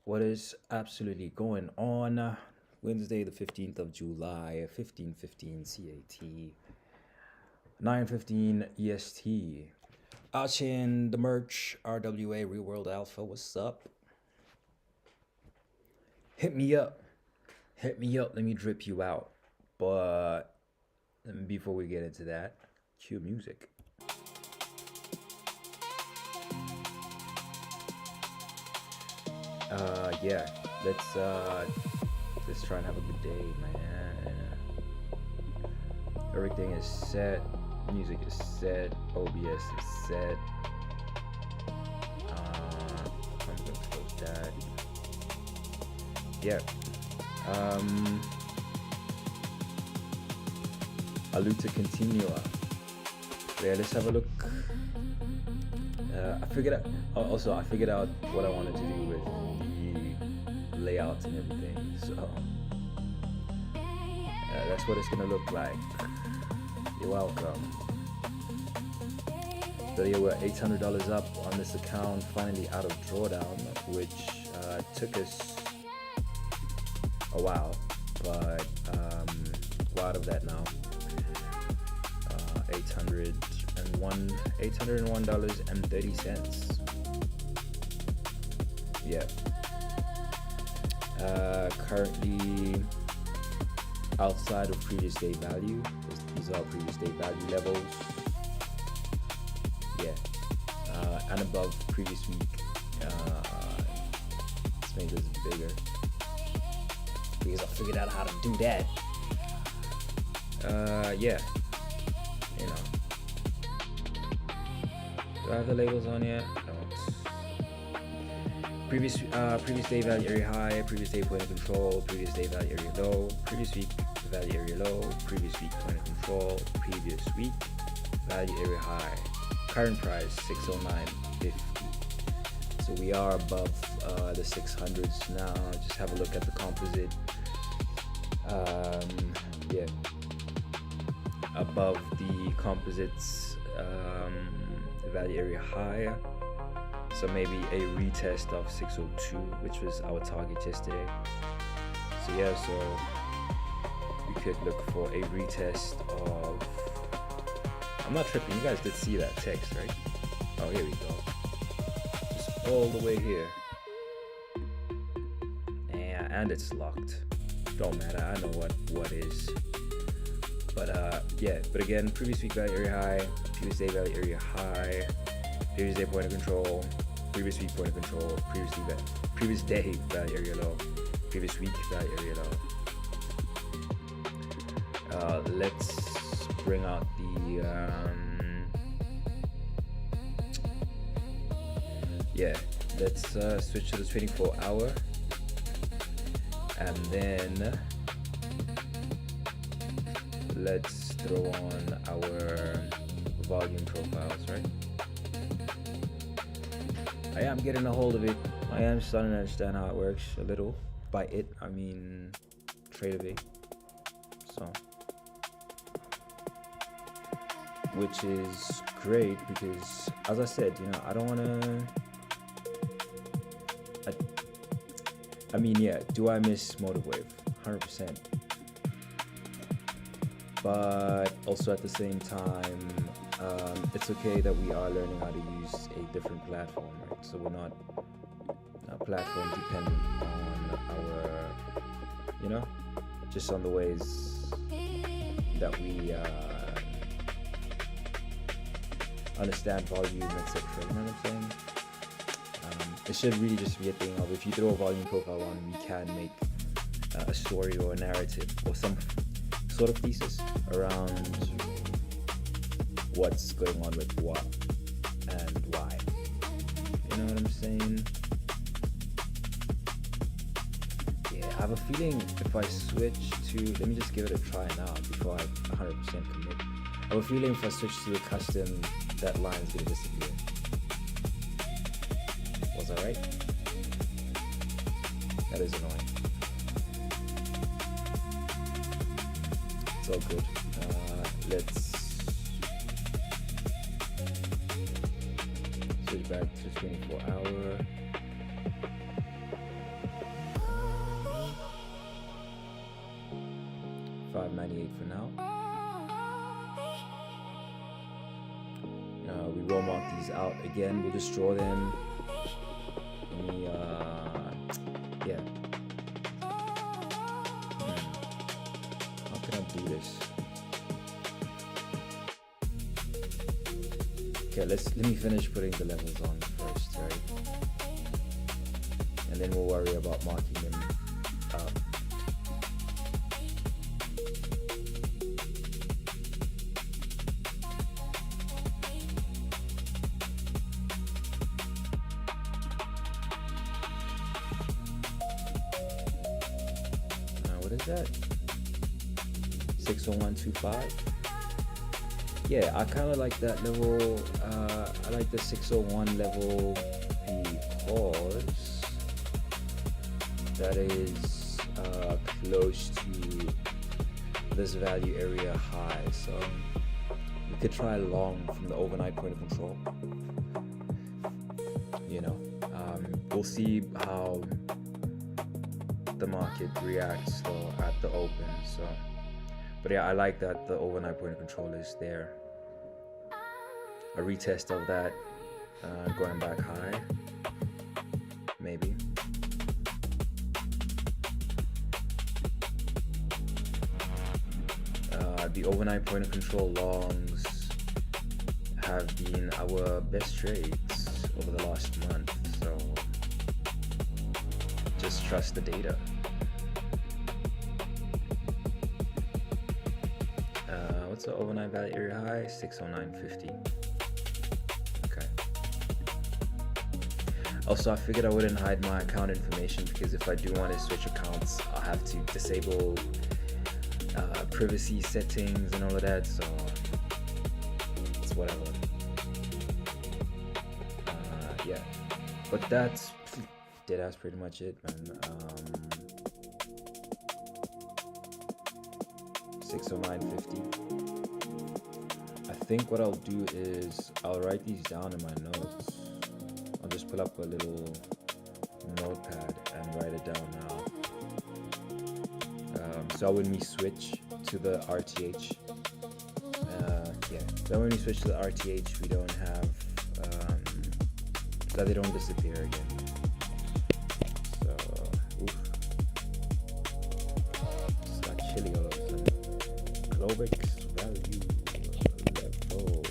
What is absolutely going on? Wednesday, the 15th of July, 15:15 CAT, 9:15 EST. Achin, the merch, RWA, Real World Alpha, what's up? Hit me up. Hit me up. Let me drip you out. But before we get into that, cue music. Yeah, let's try and have a good day, man. Everything is set. Music is set. OBS is set. I'm gonna close that. Yeah. Aluta continua. Yeah, let's have a look. I figured out. Also, I figured out what I wanted to do with the layouts and everything. So that's what it's gonna look like. You're welcome. So yeah, we're $800 up on this account. Finally out of drawdown, which took us a while, but we're out of that now. $801.30. Yeah. Currently outside of previous day value. These are previous day value levels. Yeah. And above previous week. Let's make this bigger, because I figured out how to do that. Yeah. You know. Do I have the labels on yet? No. Previous day value area high, previous day point of control, previous day value area low, previous week value area low, previous week point of control, previous week value area high. Current price 609.50. So we are above the 600s now. Just have a look at the composite. Yeah. Above the composites value area high, so maybe a retest of 602, which was our target yesterday. So yeah, so we could look for a retest of, I'm not tripping, you guys did see that text, right? Oh, here we go, just all the way here. And it's locked, don't matter, I know what is. But yeah, but again, previous week value area high, previous day value area high, previous day point of control, previous week point of control, previous day value area low, previous week value area low. Let's bring out the yeah, let's switch to the 24-hour, and then let's throw on our volume profiles, right? I am getting a hold of it. I am starting to understand how it works a little. By it, I mean Tradeovate. So, which is great because, as I said, you know, I don't want to. I mean, yeah. Do I miss Motive Wave? 100%. But also at the same time, it's okay that we are learning how to use a different platform, right? So we're not platform dependent on our, you know, just on the ways that we understand volume, etc. You know what I'm saying? It should really just be a thing of, if you throw a volume profile on, we can make a story or a narrative or some sort of thesis around what's going on with what and why. You know what I'm saying? Yeah, I have a feeling if I switch to, let me just give it a try now before I 100% commit. I have a feeling if I switch to the custom, that line's gonna disappear. Was that right? That is annoying. It's all good. Let's switch back to 24-hour. 598 for now. We will mark these out again. We'll just draw them. Yeah. How can I do this? Okay, let me finish putting the levels on first, right? And then we'll worry about marking them up. What is that? 60125. Yeah, I kind of like that level. I like the 601 level because that is close to this value area high. So we could try long from the overnight point of control. You know, we'll see how the market reacts though at the open. So, but yeah, I like that the overnight point of control is there. A retest of that going back high, maybe. The overnight point of control longs have been our best trades over the last month, so just trust the data. What's the overnight value area high? 609.50. Okay. Also, I figured I wouldn't hide my account information because if I do want to switch accounts, I'll have to disable privacy settings and all of that, so it's whatever. Yeah, but that's pretty much it, man. 609.50. I think what I'll do is I'll write these down in my notes. I'll just pull up a little notepad and write it down now. So when we switch to the RTH, so when we switch to the RTH, we don't have that they don't disappear again. So, it's not chilly all of a sudden. Globix value levels.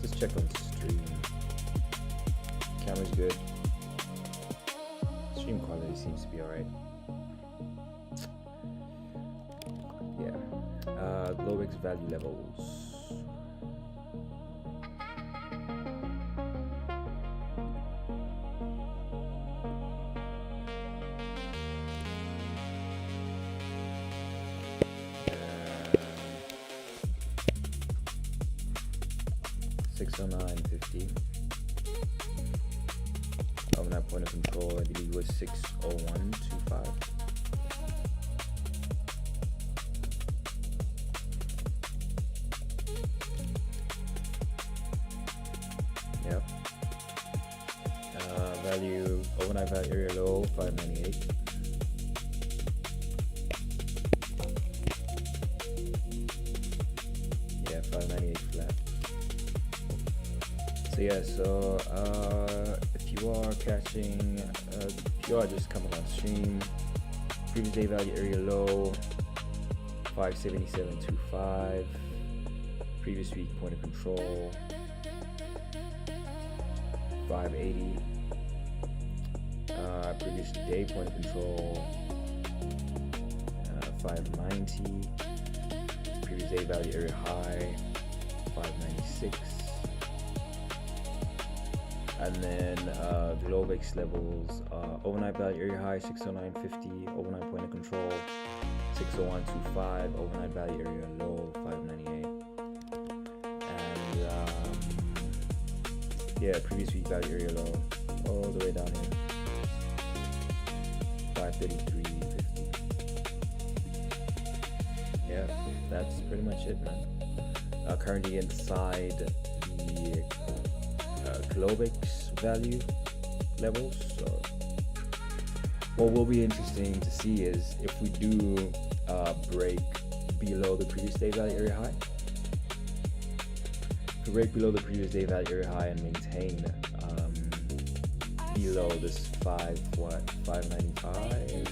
Just check on stream. Camera's good. Stream quality seems to be alright. Yeah. Globix value levels. $609.50. Overnight point of control, I believe, was 601.25. Yep. Value, overnight value area low, 598. Yeah, 598 flat. So yeah, so if you are catching, if you are just coming on stream, previous day value area low, 577.25. Previous week point of control, 580. Previous day point of control, 590. Previous day value area high, 596. And then Globix levels, overnight value area high 609.50, overnight point of control 601.25, overnight value area low 598. And yeah, previous week value area low all the way down here 533.50. Yeah, that's pretty much it, man. Currently inside the Globix value levels. So what will be interesting to see is if we do break below the previous day value area high. If we break below the previous day value area high and maintain below this 595,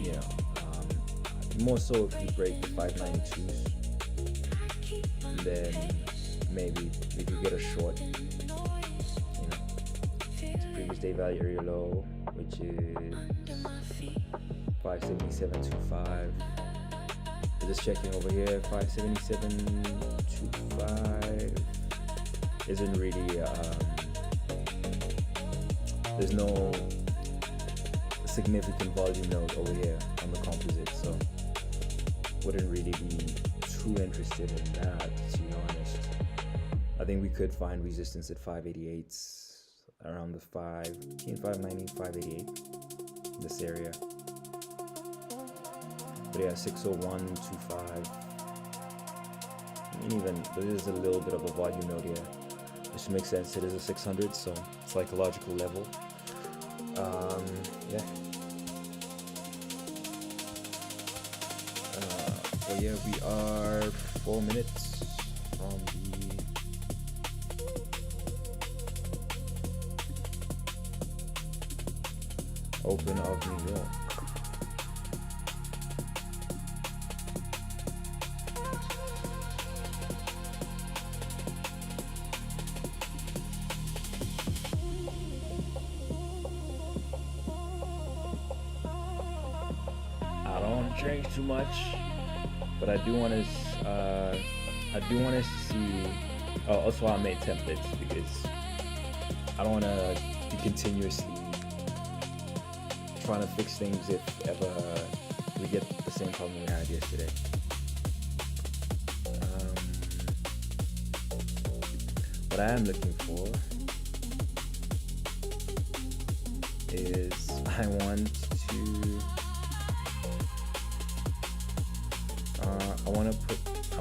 you know, more so if we break the 592s, then maybe we could get a short, you know, to previous day value area low, which is 577.25. Just checking over here, 577.25 isn't really there's no significant volume node over here on the composite, so wouldn't really be too interested in that, to be honest. I think we could find resistance at 588s around the 590, 588 in this area. But yeah, 601.25. And even there is a little bit of a volume node here, which makes sense. It is a 600, so psychological level. Yeah. Well, yeah, we are 4 minutes from the Open of New York. Change too much, but I do want to see. Also, I made templates because I don't want to be continuously trying to fix things if ever we get the same problem we had yesterday. What I am looking for is I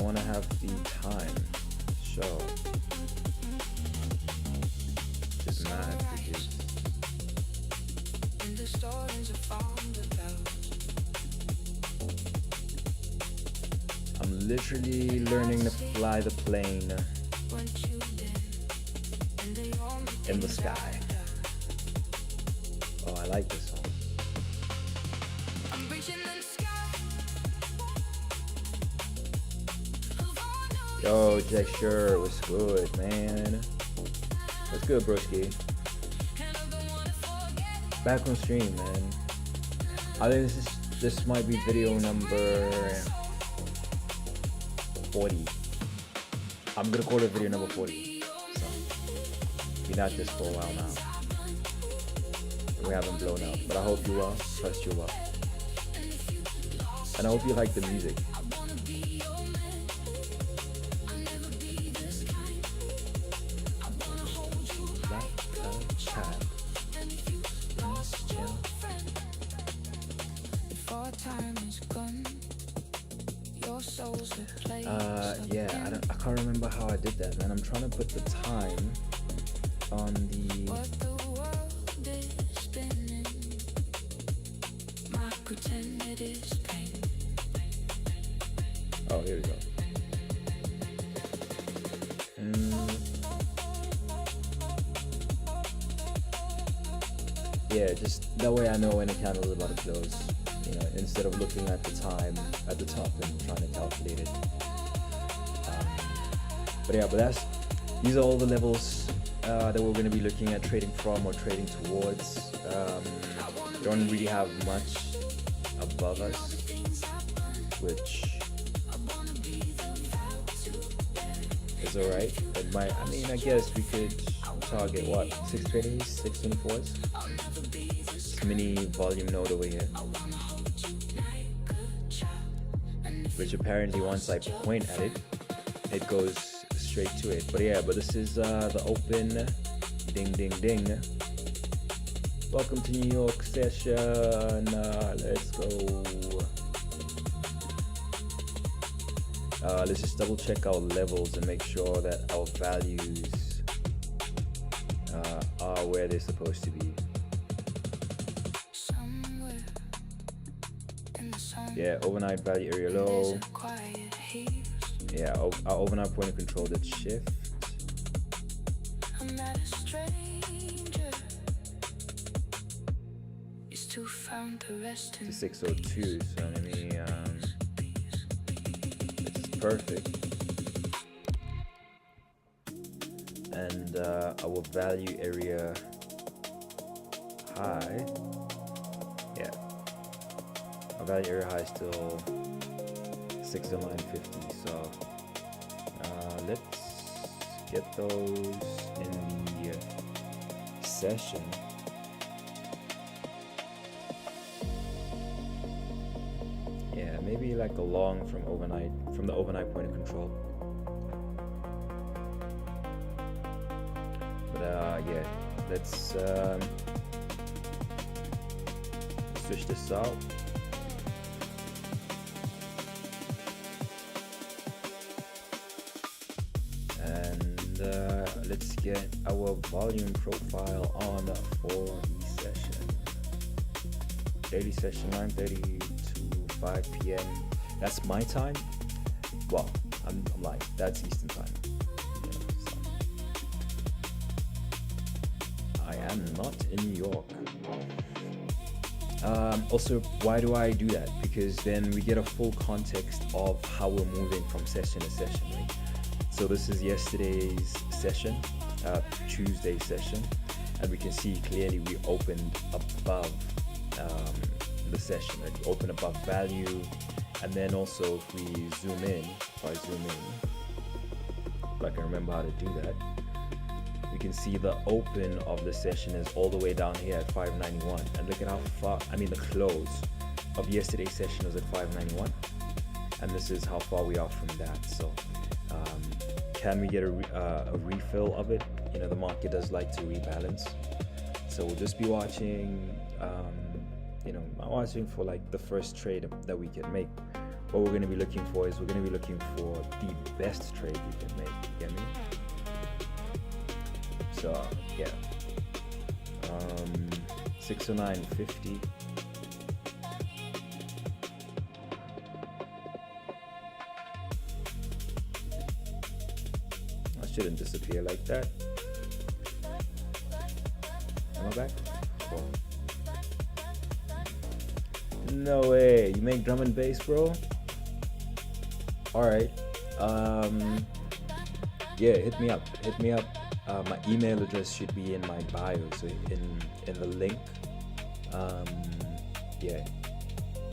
want to have the time show. Just mad because I'm literally learning to fly the plane in the sky. Oh, I like this song. Yo, Jack, sure, what's good, man? What's good, broski? Back on stream, man. I think this might be video number 40. I'm gonna call it video number 40. So, been at this for a while now. We haven't blown out, but I hope you well. Trust you well. And I hope you like the music. Yeah, I can't remember how I did that, man. I'm trying to put the time on the oh, here we go. Yeah, just that way I know when a candle is about to close, you know, instead of looking at the time at the top and trying to calculate it. But these are all the levels that we're going to be looking at trading from or trading towards. Don't really have much above us, which is alright. I guess we could target what, 620s, 624s? This mini volume node over here, which apparently once I point at it, it goes straight to it. But this is the open. Ding ding ding. Welcome to New York session. Let's go. Let's just double check our levels and make sure that our values are where they're supposed to be. Yeah, overnight value area low. Yeah, our overnight point of control did shift to 602. So let me this is perfect. And our value area high, yeah, our value area high is still 609.50. So let's get those in the session. Yeah, maybe like a long from the overnight point of control. But yeah, let's switch this out. And let's get our volume profile on for the session. Daily session 9:30 to 5 p.m. That's my time. Well, I'm lying. That's Eastern time. So. I am not in New York. Also, why do I do that? Because then we get a full context of how we're moving from session to session, right? So this is yesterday's session, Tuesday session, and we can see clearly we opened above the session, right? We open above value, and then also if we zoom in, if I can remember how to do that, we can see the open of the session is all the way down here at 591, and look at how far, the close of yesterday's session was at 591, and this is how far we are from that. So can we get a refill of it? The market does like to rebalance, so we'll just be watching watching for like the first trade that we can make. What we're going to be looking for is we're going to be looking for the best trade we can make. You get me? So yeah, 609.50. I shouldn't disappear like that. Am I back? Cool. No way, you make drum and bass, bro? Alright. Yeah, hit me up. My email address should be in my bio, so in the link. Yeah,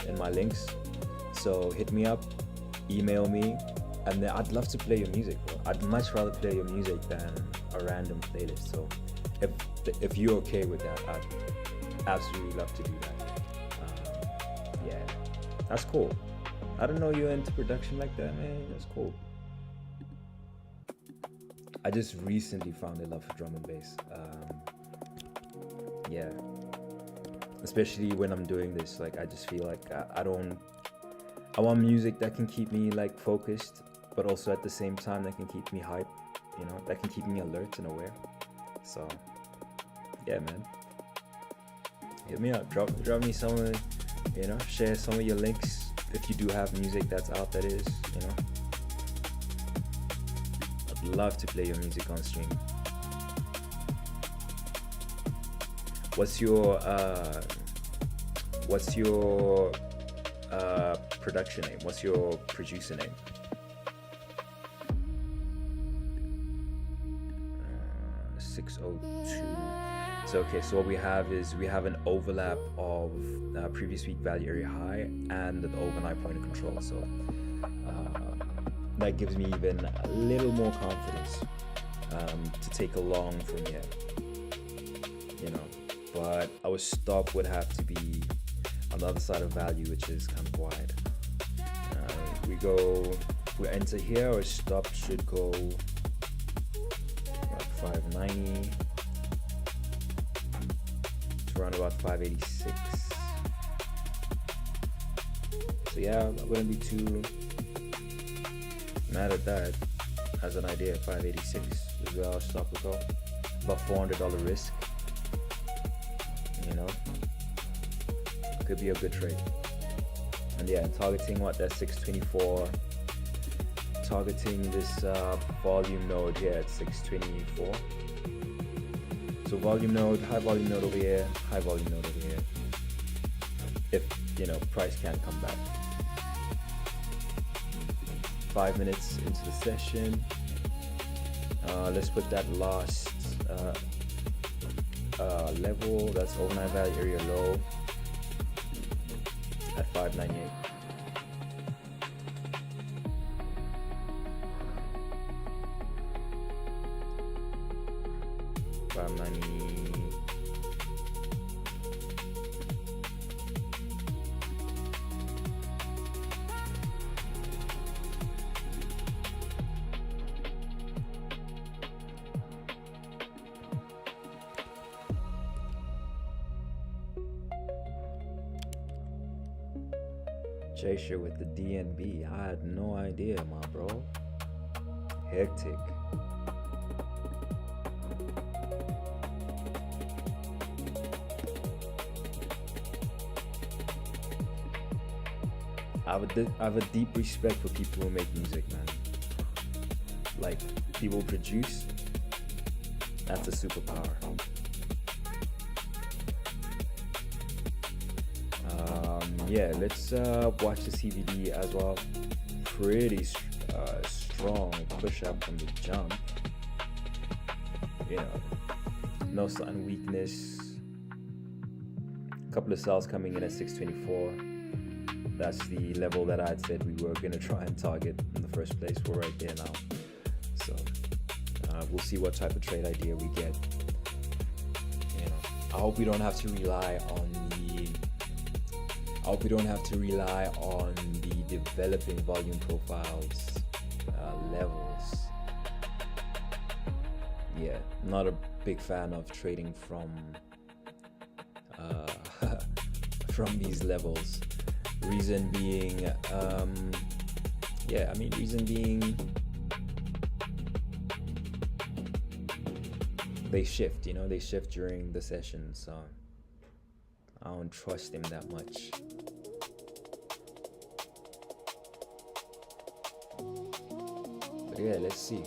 in my links. So hit me up, email me, and then I'd love to play your music, bro. I'd much rather play your music than a random playlist. So if you're okay with that, I'd absolutely love to do that. Yeah, that's cool. I don't know you're into production like that, man. That's cool. I just recently found a love for drum and bass. Yeah, especially when I'm doing this, like I just feel like I want music that can keep me like focused, but also at the same time that can keep me hype, that can keep me alert and aware. So yeah, man, hit me up, drop me some, share some of your links if you do have music that's out, that is, I'd love to play your music on stream. What's your production name? What's your producer name? 602. So okay, so what we have is we have an overlap of previous week value area high and the overnight point of control. So that gives me even a little more confidence to take a long from here. But our stop would have to be on the other side of value, which is kind of wide. We enter here, our stop should go about 590 to around about 586. So yeah, I wouldn't be too mad at that. As an idea, 586 is where our stop would go. About $400 risk. Could be a good trade. And yeah, targeting what, that 624, targeting this volume node here at 624. So volume node, high volume node over here, high volume node over here, if price can come back. 5 minutes into the session, let's put that last level, that's overnight value area low at 598. Chaser with the DNB. I had no idea, my bro. Hectic. I have a deep respect for people who make music, man. Like, people produce. That's a superpower. Yeah, let's watch the CVD as well. Pretty strong push up from the jump. No sudden weakness. A couple of cells coming in at 624. That's the level that I had said we were gonna try and target in the first place. We're right there now. So we'll see what type of trade idea we get. I hope we don't have to rely on the developing volume profiles levels. Yeah, not a big fan of trading from from these levels. Reason being, they shift. They shift during the session, so I don't trust them that much. But yeah, let's see.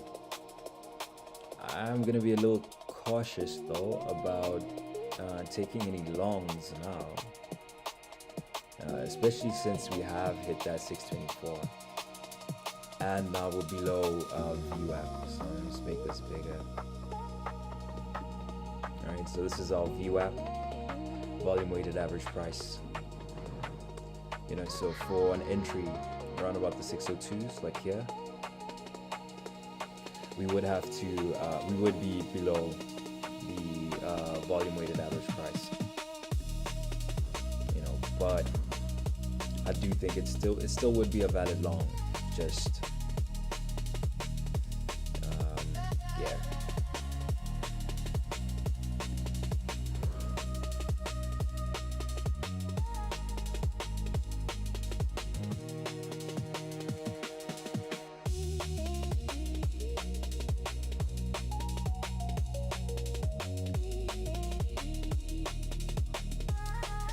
I'm gonna be a little cautious though about taking any longs now, especially since we have hit that 624 and now we're below VWAP. So let's make this bigger. Alright, so this is our VWAP, volume weighted average price. So for an entry around about the 602s, like here, we would be below the volume weighted average price. But I do think it still would be a valid long. Just yeah.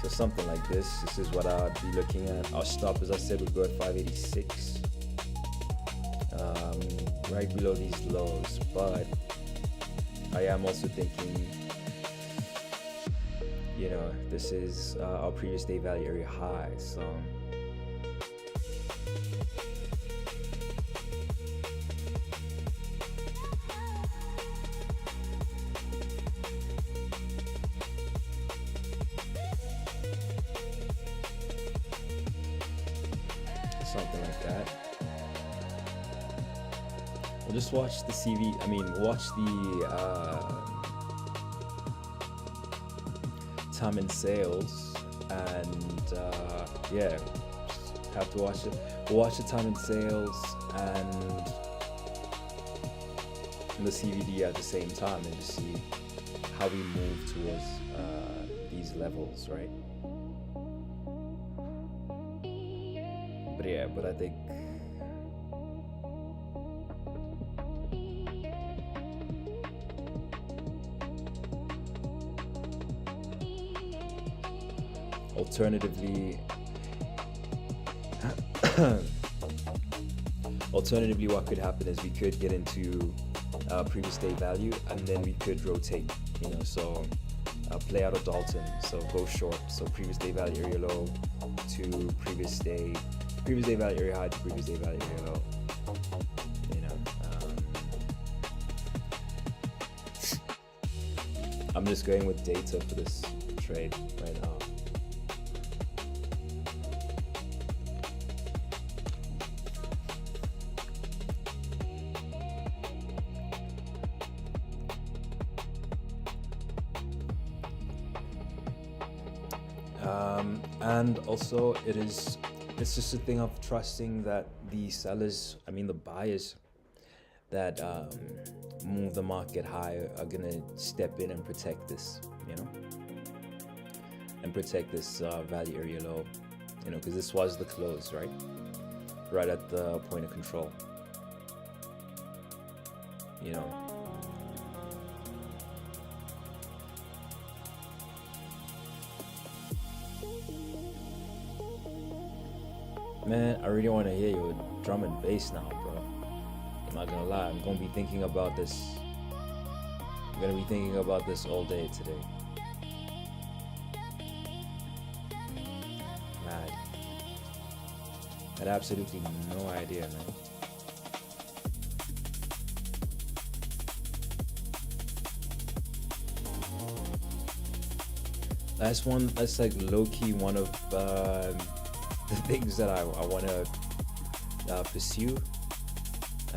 So something like this is what I'd be looking at. Our stop, as I said, would go at 586, right below these lows. But I am also thinking, this is our previous day value area high, so something like that. We'll just watch the watch the time in sales, and yeah, have to watch it. We'll watch the time in sales and the CVD at the same time, and just see how we move towards these levels, right? But I think alternatively, Alternatively, what could happen is we could get into previous day value, and then we could rotate, so play out of Dalton, so go short, so previous day value area low to previous day value area high to previous day value area low, I'm just going with data for this trade right now. And also it's just a thing of trusting that the sellers, the buyers that move the market higher are gonna step in and protect this, and protect this value area low, because this was the close, right at the point of control, Man, I really want to hear your drum and bass now, bro. I'm not gonna lie, I'm gonna be thinking about this. I'm gonna be thinking about this all day today. Mad. I had absolutely no idea, man. That's like low-key one of the things that I want to pursue.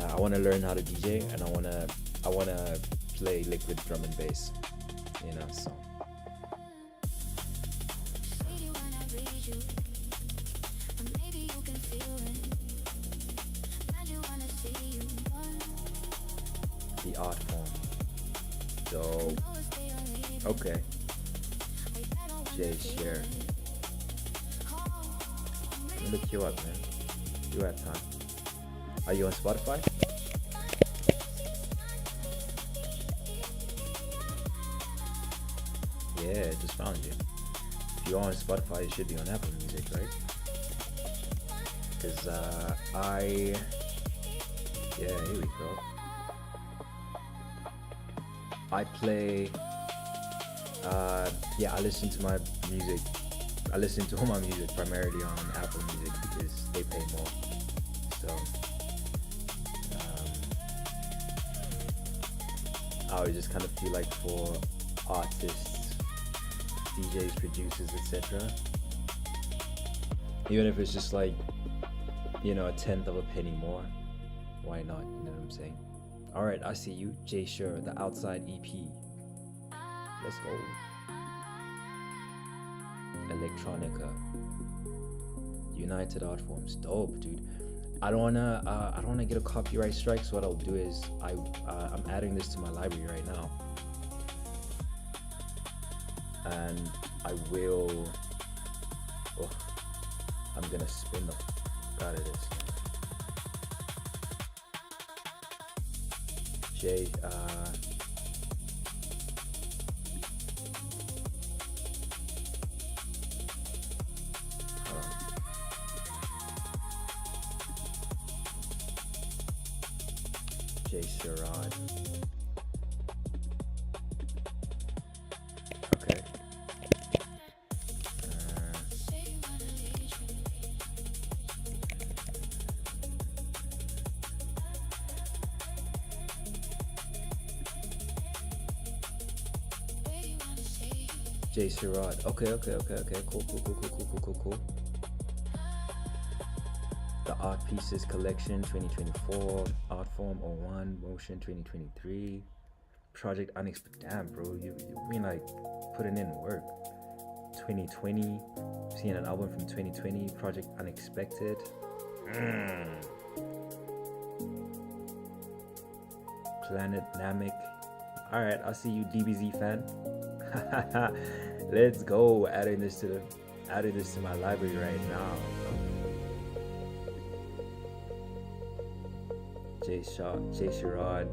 I want to learn how to DJ, and I want to play liquid drum and bass, so. The art form. So, okay. Jay share. Look you up, man. You have time. Are you on Spotify? Yeah, just found you. If you're on Spotify, you should be on Apple Music, right? Because here we go. I play, I listen to my music. I listen to all my music primarily on Apple Music because they pay more. So, I would just kind of feel like for artists, DJs, producers, etc., even if it's just like, a tenth of a penny more, why not? You know what I'm saying? All right, I see you, Jay Sure, the Outside EP. Let's go. Electronica, United Art Forms, dope, dude. I don't wanna get a copyright strike, so what I'll do is I'm adding this to my library right now, and I will. I'm gonna spin the fuck out of this. Jay, Jay Sherrod. Okay. Jay Sherrod. Okay. Cool. The Art Pieces Collection 2024, Art Form 01, Motion 2023, Project Unexpected. Damn, bro, you been like putting in work. 2020, seeing an album from 2020, Project Unexpected. Planet Namek. All right, I see you, DBZ fan. Let's go. Adding this to my library right now. Jay Sherrod,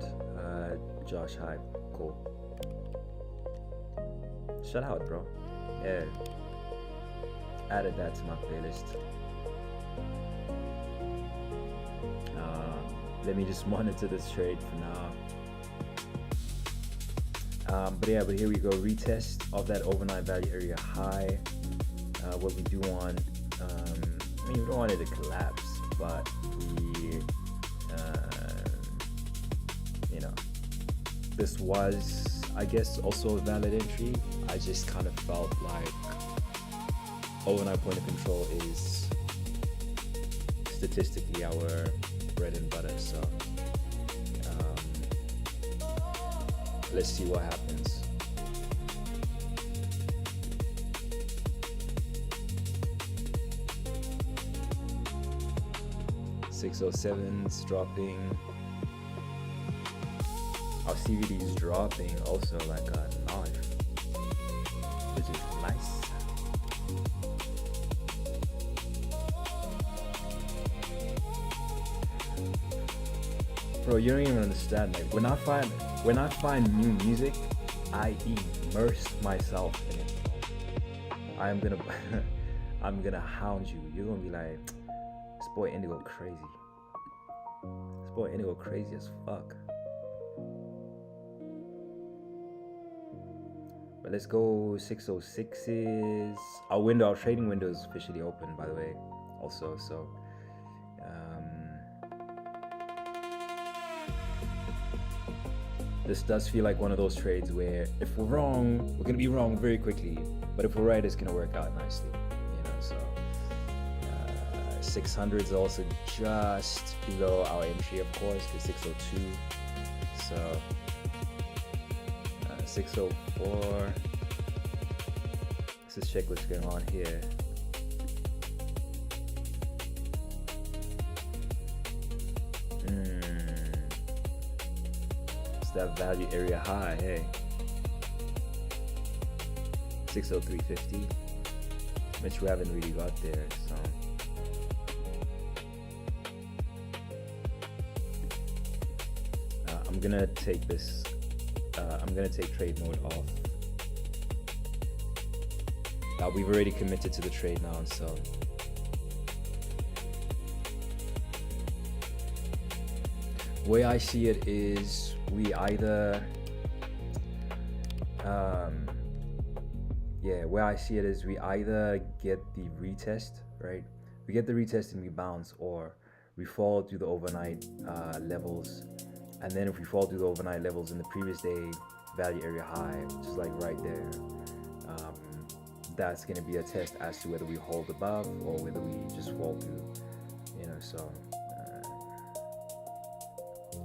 Josh Hype, cool. Shout out, bro. Yeah. Added that to my playlist. let me just monitor this trade for now. But here we go. Retest of that overnight value area high. What we do want, I mean, we don't want it to collapse, but we, you know, this was, I guess, also a valid entry. I just kind of felt like overnight point of control is statistically our bread and butter, so let's see what happens. $607's dropping. Our CVD is dropping also like a knife, which is nice. Bro, you don't even understand. Like when I find new music, I immerse myself in it. I'm gonna hound you. You're gonna be like, this boy Indigo crazy. This boy Indigo crazy as fuck. But let's go 606's. Our trading window is officially open, by the way. Also, so this does feel like one of those trades where if we're wrong, we're gonna be wrong very quickly. But if we're right, it's gonna work out nicely. You know, so 600 is also just below our entry, of course, because 602. So 604. Let's just check what's going on here. It's that value area high, hey. 603.50, which we haven't really got there, so. I'm gonna take this. I'm gonna take trade mode off. We've already committed to the trade now, so. The way I see it is we either, where I see it is we either get the retest, right? We get the retest and we bounce, or we fall through the overnight levels. And then if we fall through the overnight levels in the previous day value area high, which is like right there, that's going to be a test as to whether we hold above or whether we just fall through, you know, so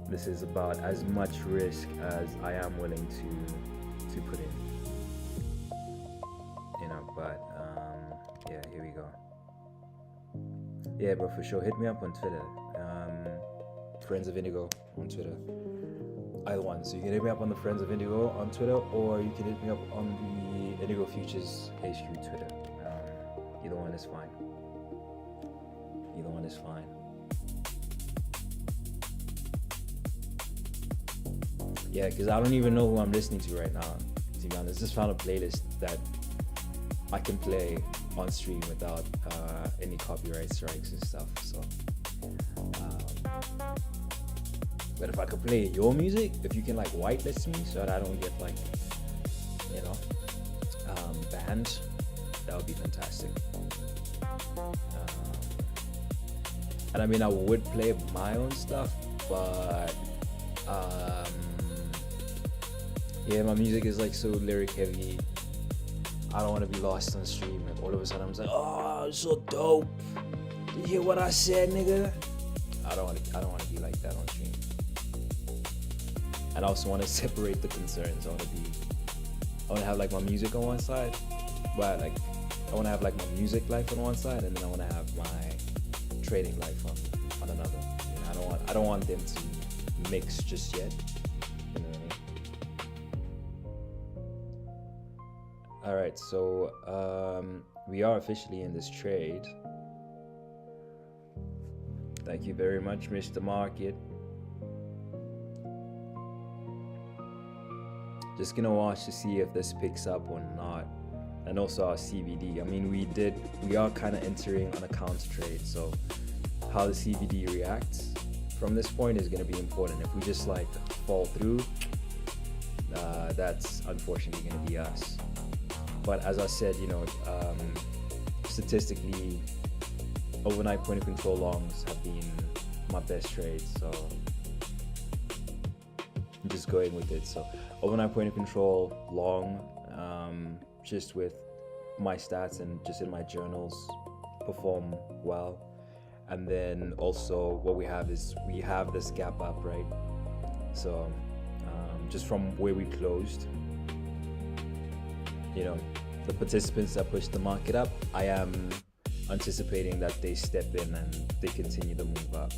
this is about as much risk as I am willing to put in, you know, but yeah, here we go. Yeah, bro, for sure, hit me up on Twitter. Friends of Indigo on Twitter, either one. So you can hit me up on the Friends of Indigo on Twitter, or you can hit me up on the Indigo Futures HQ Twitter. Either one is fine. Either one is fine. Yeah, because I don't even know who I'm listening to right now, to be honest. Just found a playlist that I can play on stream without any copyright strikes and stuff, so but if I could play your music, if you can like whitelist me so that I don't get like, you know, banned, that would be fantastic. And I mean, I would play my own stuff, but yeah, my music is like so lyric heavy. I don't want to be lost on stream and all of a sudden I'm just like, oh, it's so dope. Did you hear what I said, nigga? I don't want to be like that on stream. And I also want to separate the concerns. I want to have like my music on one side, but like I want to have like my music life on one side, and then I want to have my trading life on another. You know, I don't want them to mix just yet. You know what I mean? All right, so we are officially in this trade. Thank you very much, Mr. Market. Just gonna watch to see if this picks up or not, and also our CVD. I mean, we are kind of entering on a counter trade, so how the CVD reacts from this point is going to be important. If we just like fall through, that's unfortunately going to be us. But as I said, statistically, overnight point of control longs have been my best trades, so I'm just going with it. So overnight point of control long, just with my stats and just in my journals, perform well. And then also what we have is we have this gap up, right? So just from where we closed, the participants that pushed the market up, I am anticipating that they step in and they continue to move up.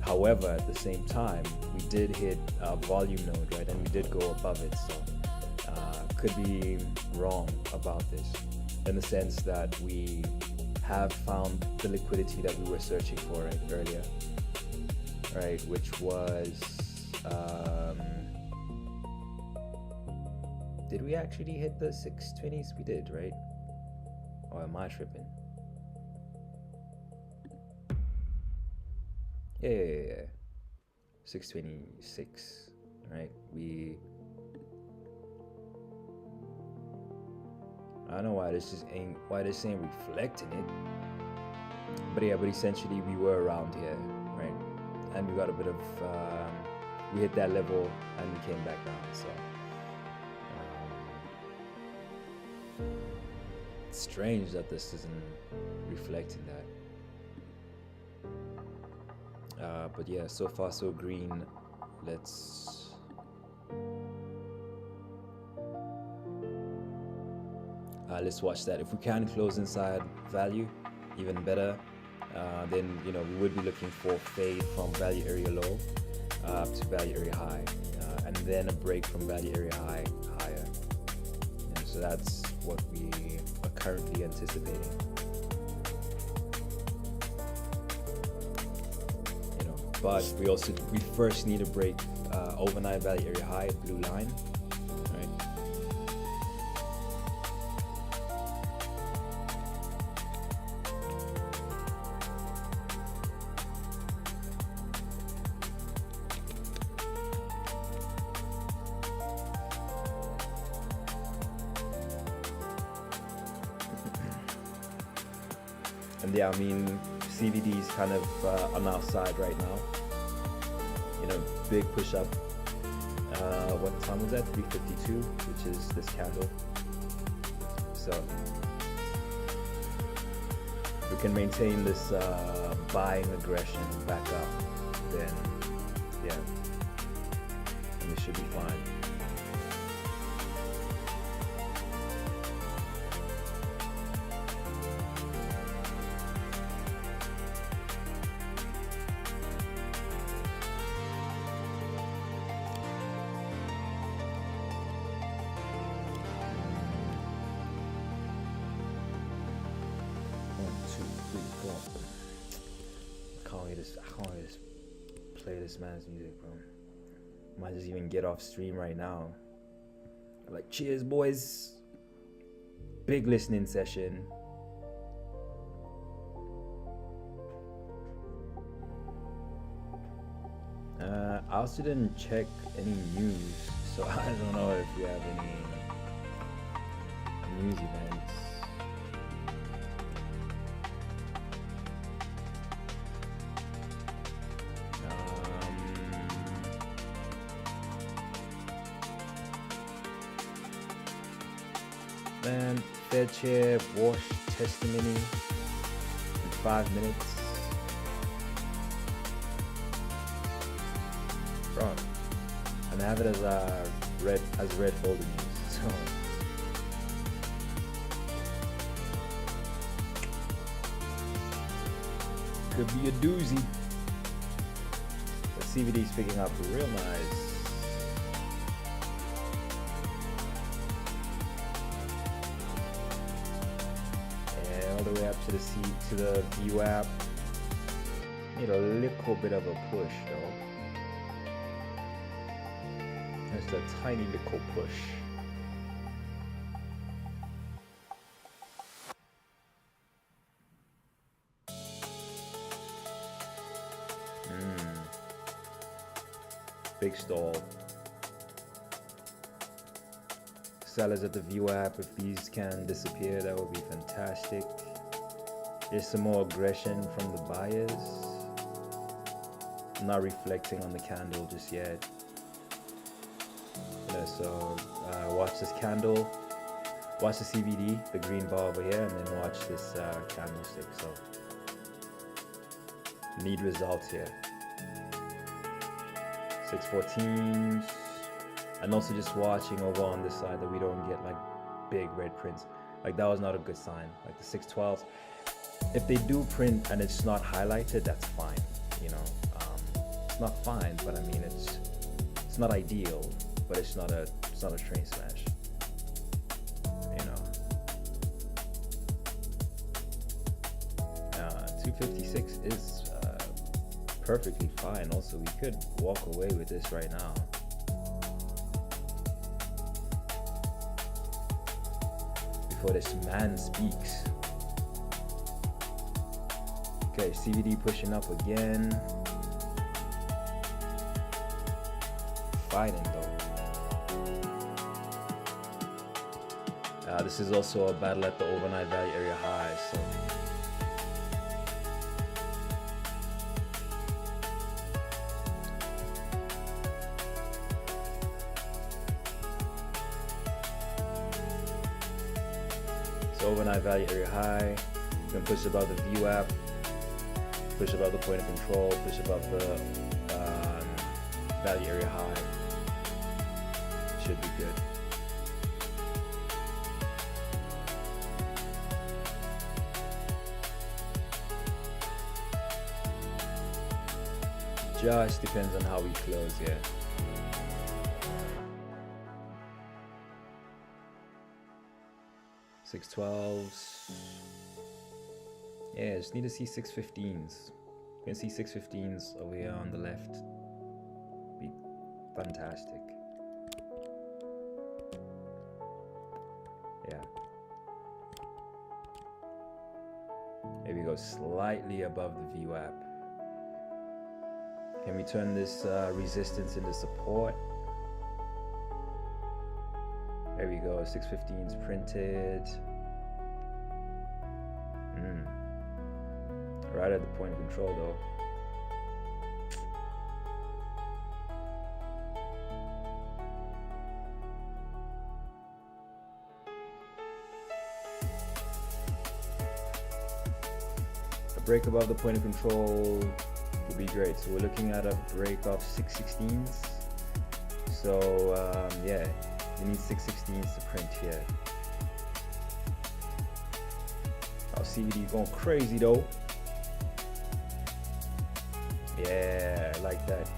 However, at the same time, we did hit a volume node, right? And we did go above it. So could be wrong about this in the sense that we have found the liquidity that we were searching for right earlier, right? Which was, did we actually hit the 620s? We did, right? Or am I tripping? Yeah. 626, right? I don't know why this ain't reflecting it. But essentially we were around here, right? And we got a bit of, we hit that level and we came back down, so. It's strange that this isn't reflecting that. But yeah, so far so green. Let's watch that. If we can close inside value, even better. Then we would be looking for fade from value area low up to value area high, and then a break from value area high higher. So that's what we are currently anticipating. But we first need to break overnight value area high, blue line, right? And yeah, CVD is kind of on our side right now. Big push up. What time was that? 352, which is this candle. So if we can maintain this buying aggression back up, then yeah, we should be fine. I can't wait to play this man's music, bro. Might just even get off stream right now. Like, cheers, boys. Big listening session. I also didn't check any news, so I don't know if we have any news events. Man, Fed chair wash testimony in 5 minutes. Bro, and I have it as red folder news. So could be a doozy. But CVD's picking up real nice. The way up to the VWAP. Need a little bit of a push though. Just a tiny little push. big stall. Sellers at the view app, if these can disappear, that would be fantastic. There's some more aggression from the buyers. Not reflecting on the candle just yet. So watch this candle, watch the CVD, the green bar over here, and then watch this candlestick. So need results here. 614s, and also just watching over on this side that we don't get like big red prints. Like that was not a good sign. Like the 612s, if they do print and it's not highlighted, that's fine. You know, it's not fine, but I mean it's not ideal, but it's not a train smash. You know, 256 is perfectly fine. Also, we could walk away with this right now. Before this man speaks. Okay, CVD pushing up again. Fighting though. This is also a battle at the overnight value area high. So overnight value area high. You can push above the view app, push above the point of control, push above the value area high. Should be good. Just depends on how we close here. Six 12s. Yeah, just need to see 615s. You can see 615s over here on the left. Be fantastic. Yeah. Maybe go slightly above the view app. Can we turn this resistance into support? There we go, 615's printed. Right at the point of control though. A break above the point of control would be great. So we're looking at a break of 616s. So yeah, we need 616s to print here. Our CVD going crazy though. Yeah, I like that.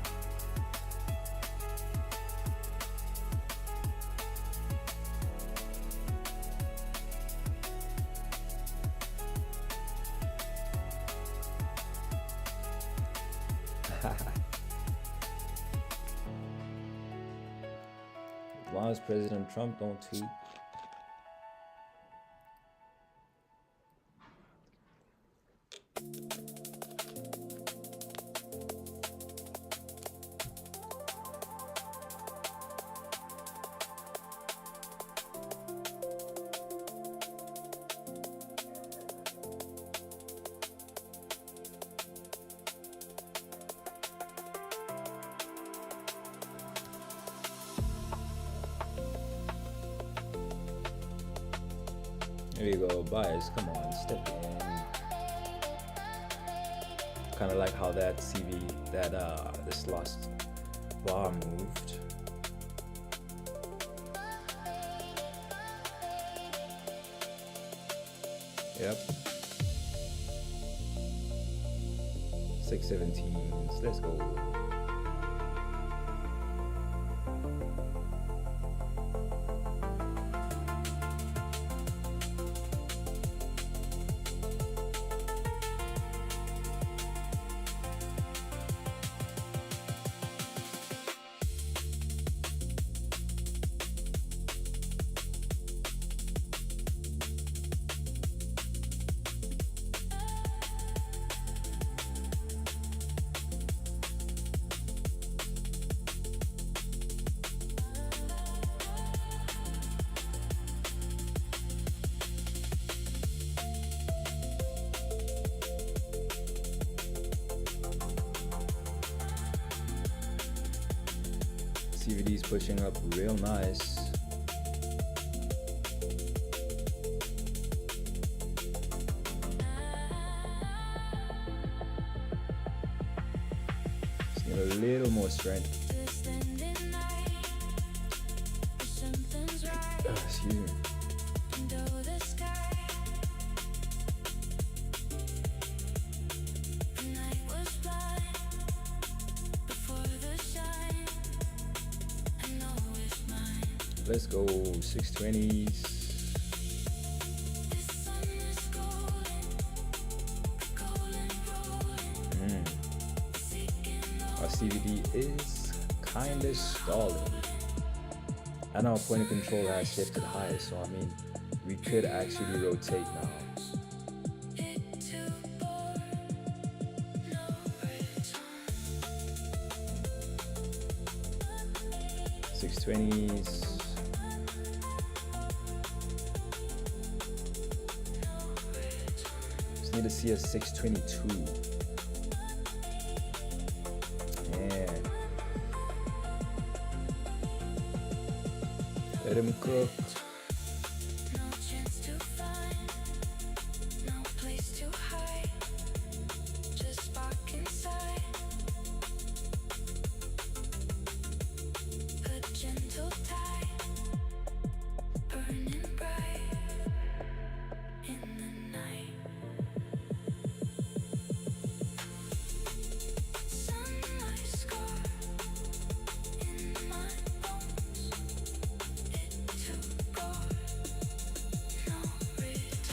As long as President Trump don't tweet. There you go, buyers, come on, step in. Kind of like how that this last bar moved. Yep. 617s, let's go. CVD is pushing up real nice. Just need a little more strength. Excuse me. Let's go 620s. Our CVD is kind of stalling. And our point of control has shifted higher, so I mean, we could actually rotate now. 620s. Just need to see a 622. Yeah. Let him cook.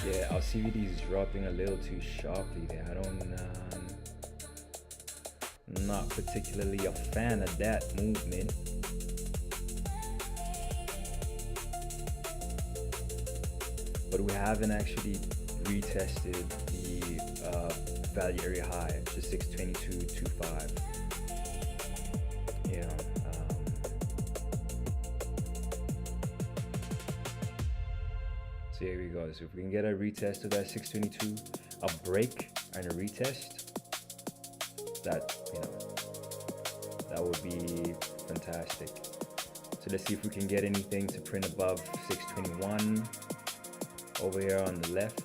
Yeah, our CVD is dropping a little too sharply there. Not particularly a fan of that movement. But we haven't actually retested the value area high, the 622.25. Yeah. So here we go. So if we can get a retest of that 622, a break and a retest, that that would be fantastic. So let's see if we can get anything to print above 621 over here on the left.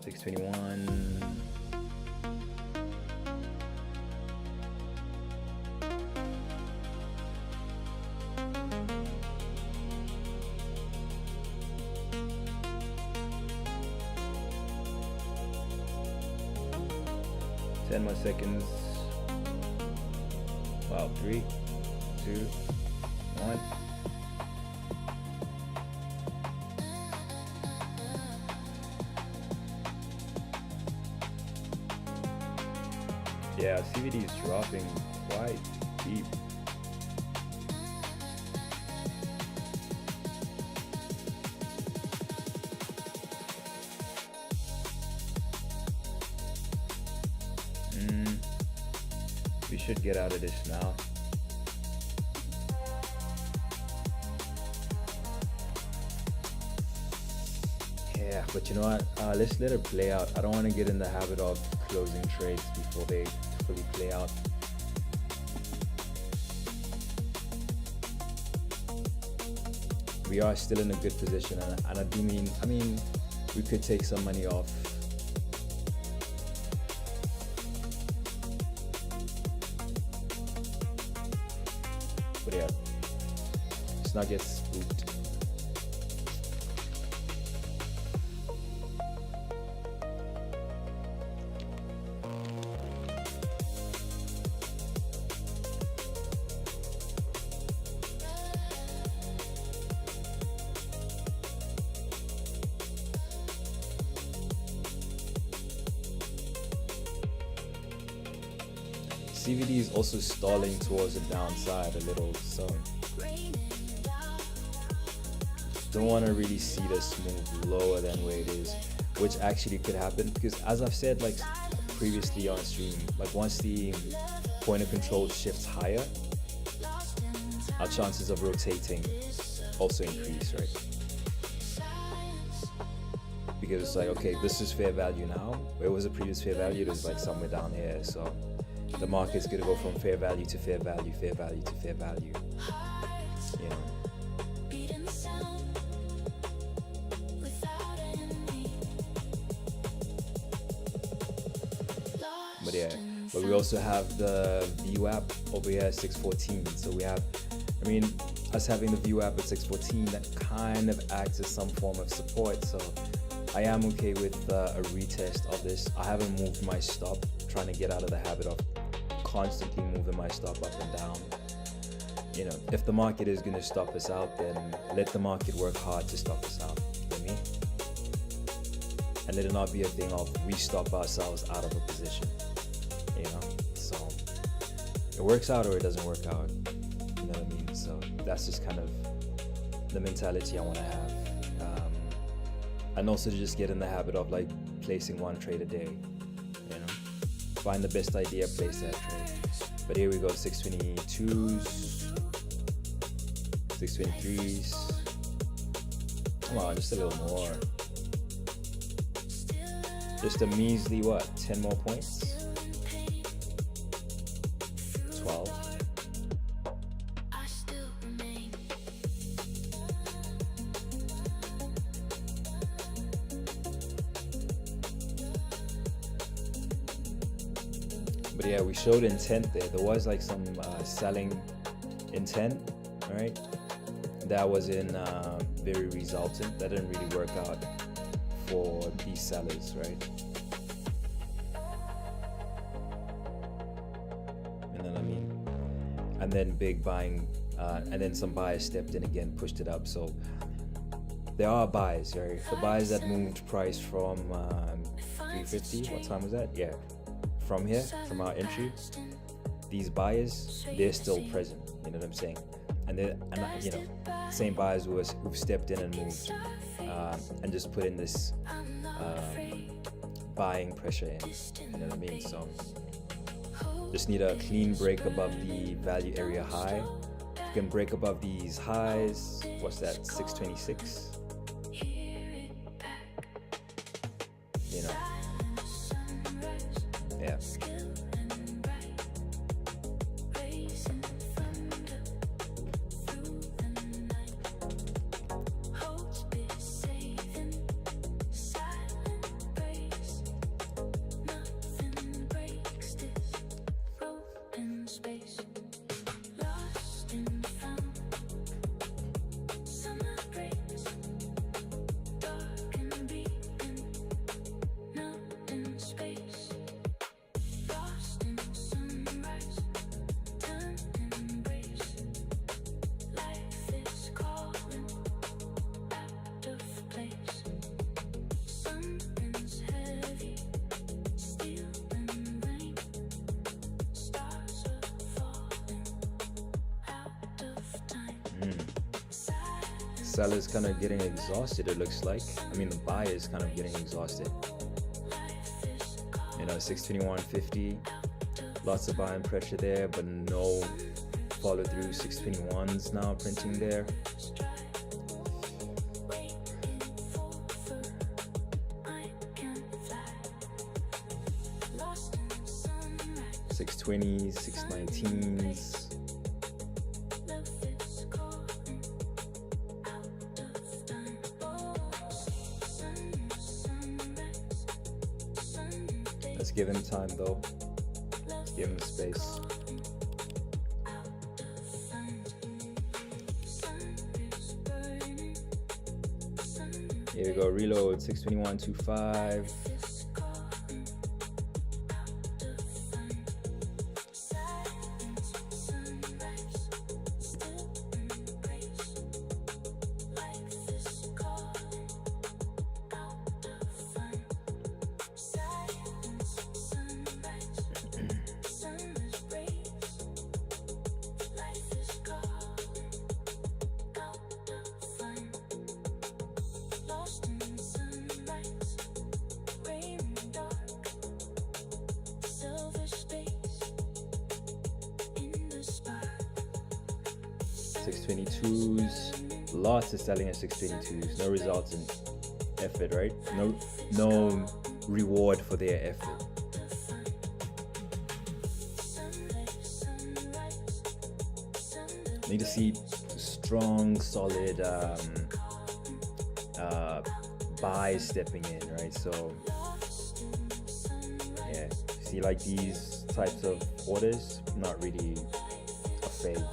621. Ten more seconds. Wow, 3, 2, 1. Yeah, CVD is dropping quite deep. We should get out of this now. Yeah, but you know what? Let's let it play out. I don't want to get in the habit of closing trades before they fully play out. We are still in a good position, and I mean, we could take some money off. But yeah, let's not get spooked. CVD is also stalling towards the downside a little, so don't want to really see this move lower than where it is, which actually could happen because, as I've said like previously on stream, like once the point of control shifts higher, our chances of rotating also increase, right? because it's like, okay, this is fair value now. Where was the previous fair value? It was like somewhere down here. So the market's gonna go from fair value to fair value, fair value to fair value. You know. But yeah, but we also have the VWAP over here at 614. So we have, I mean, us having the VWAP at 614, that kind of acts as some form of support. So I am okay with a retest of this. I haven't moved my stop, trying to get out of the habit of constantly moving my stop up and down. You know, if the market is going to stop us out, then let the market work hard to stop us out. You know what I mean? And let it not be a thing of we stop ourselves out of a position. You know, so it works out or it doesn't work out. You know what I mean? So that's just kind of the mentality I want to have. And also to just get in the habit of like placing one trade a day. You know, find the best idea, place that trade. But here we go, 622s, 623s. Come on, just a little more. Just a measly what? 10 more points? 12. But yeah, we showed intent there. There was like some selling intent, right? That wasn't very resultant. That didn't really work out for these sellers, right? You know what I mean? And then big buying, and then some buyers stepped in again, pushed it up. So there are buyers, right? The buyers that moved price from 350. What time was that? Yeah. From here, from our entry, these buyers, they're still present. You know what I'm saying? And they're, you know, same buyers who've stepped in and moved, and just put in this buying pressure in. You know what I mean? So just need a clean break above the value area high. You can break above these highs. What's that? 626. You know. Yeah. Sellers kind of getting exhausted, it looks like. I mean, the buyers kind of getting exhausted. You know, 621.50, lots of buying pressure there, but no follow through. 621s now printing there. $620s, $619s. Let's give him time though. Let's give him space. Here we go, reload 621.25. $622s, lots of selling at 622s, no results effort, right? No reward for their effort. Need to see strong, solid buys stepping in, right? So yeah, see, like these types of orders, not really a fave.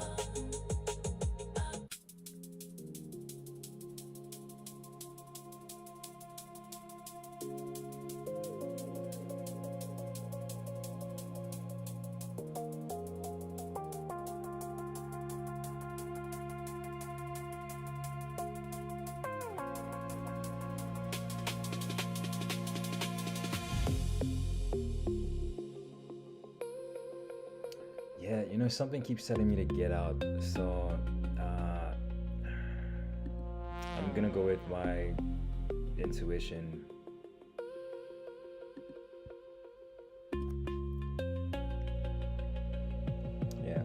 Yeah, something keeps telling me to get out, so I'm gonna go with my intuition. Yeah.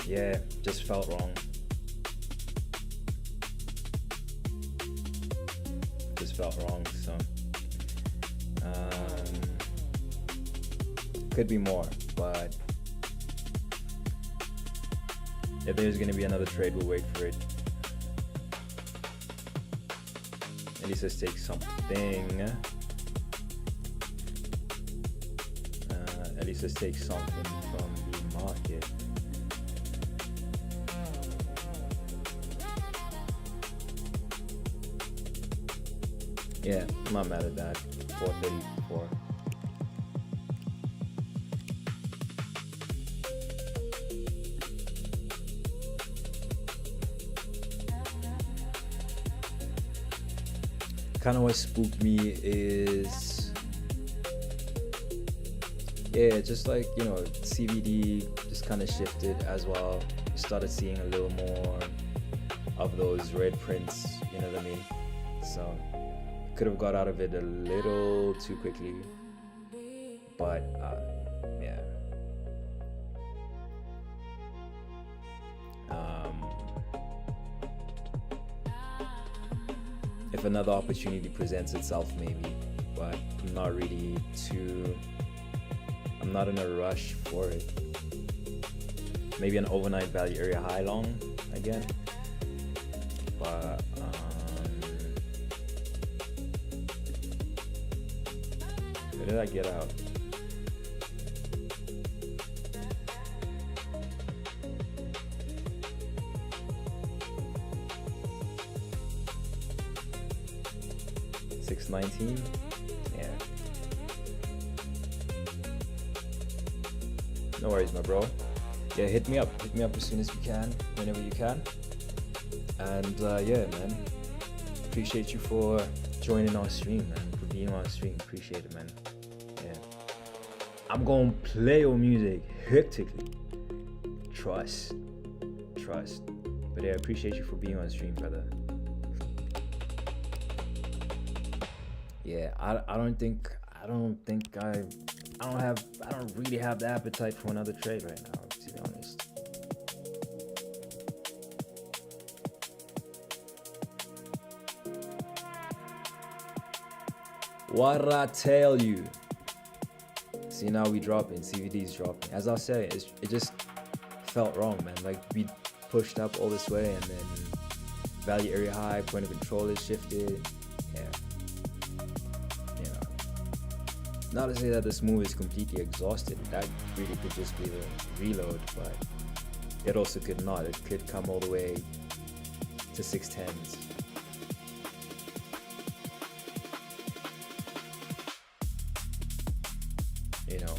Yeah, just felt wrong. Just felt wrong, so could be more, but if there's gonna be another trade, we'll wait for it. At least let's take something. At least let's take something from the market. Yeah, I'm not mad at that. 434. Kind of what spooked me is, yeah, just like, CVD just kind of shifted as well. You started seeing a little more of those red prints, you know what I mean? So could have got out of it a little too quickly, but yeah. If another opportunity presents itself, maybe, but I'm not in a rush for it. Maybe an overnight value area high long again, but where did I get out? $6.19. Yeah. No worries, my bro. Yeah, hit me up as soon as you can, whenever you can. And yeah, man. Appreciate you for joining our stream, man. For being on our stream. Appreciate it, man. Yeah. I'm gonna play your music hectically. Trust. But yeah, appreciate you for being on stream, brother. Yeah, I don't really have the appetite for another trade right now, to be honest. What I tell you. See, now we dropping, CVD's dropping. As I was saying, it just felt wrong, man. Like, we pushed up all this way, and then value area high, point of control is shifted. Yeah. Not to say that this move is completely exhausted. That really could just be the reload, but it also could not. It could come all the way to 610s.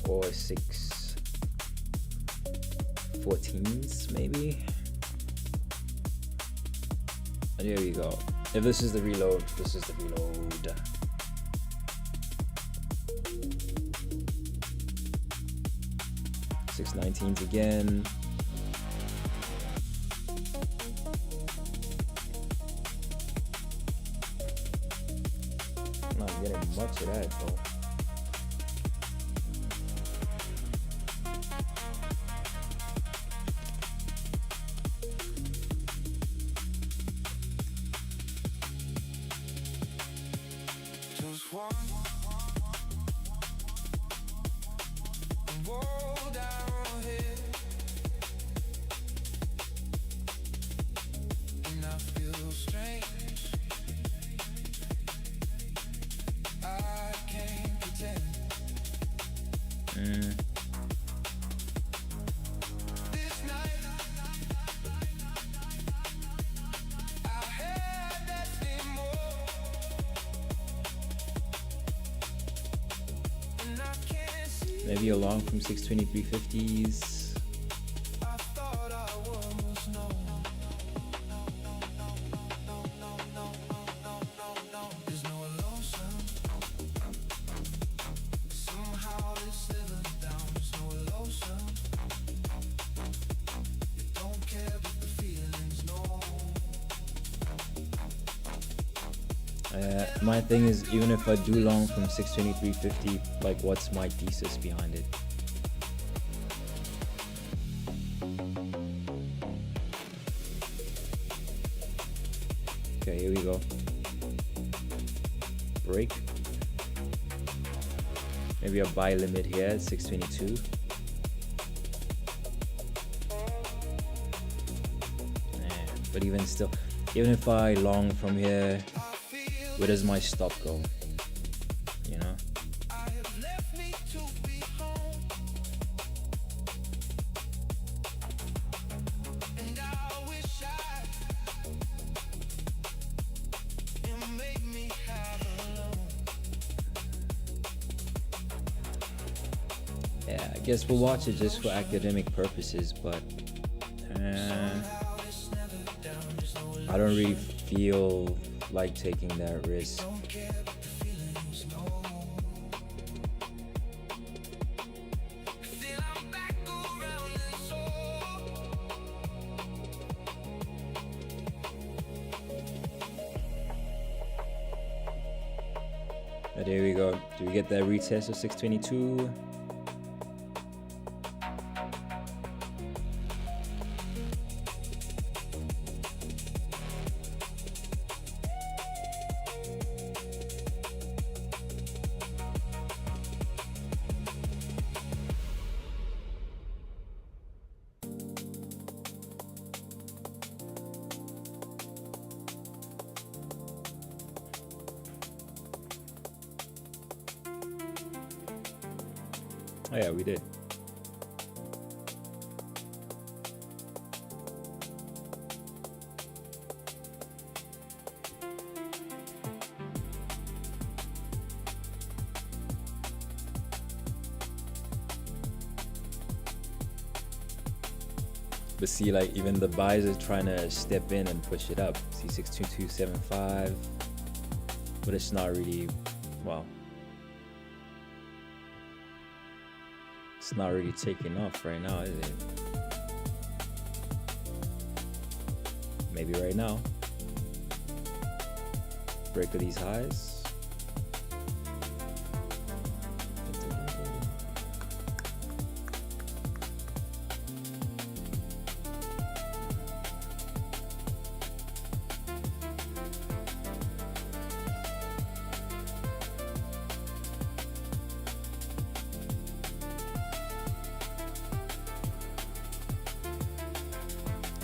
Or 614s maybe. And here we go. If this is the reload, this is the reload. $6.19s again. I'm not getting much of that, though. Maybe a long from 623.50s. My thing is, even if I do long from 623.50, like, what's my thesis behind it? Okay, here we go. Break. Maybe a buy limit here at 622. But even still, even if I long from here, where does my stop go? You know? Yeah, I guess we'll watch it just for academic purposes, but I don't really feel like taking that risk. But there we go. Do we get that retest of 622? Oh yeah, we did. But see, like, even the buys are trying to step in and push it up. See, 62275, but it's not really, well, it's not really taking off right now, is it? Maybe right now. Break of these highs.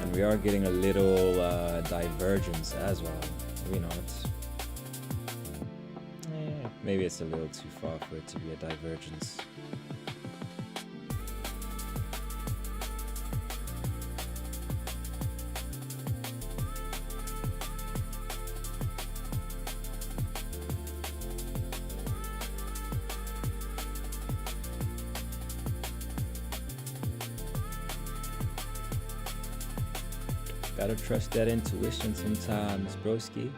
And we are getting a little divergence as well. You know, maybe it's a little too far for it to be a divergence. Gotta trust that intuition sometimes, broski.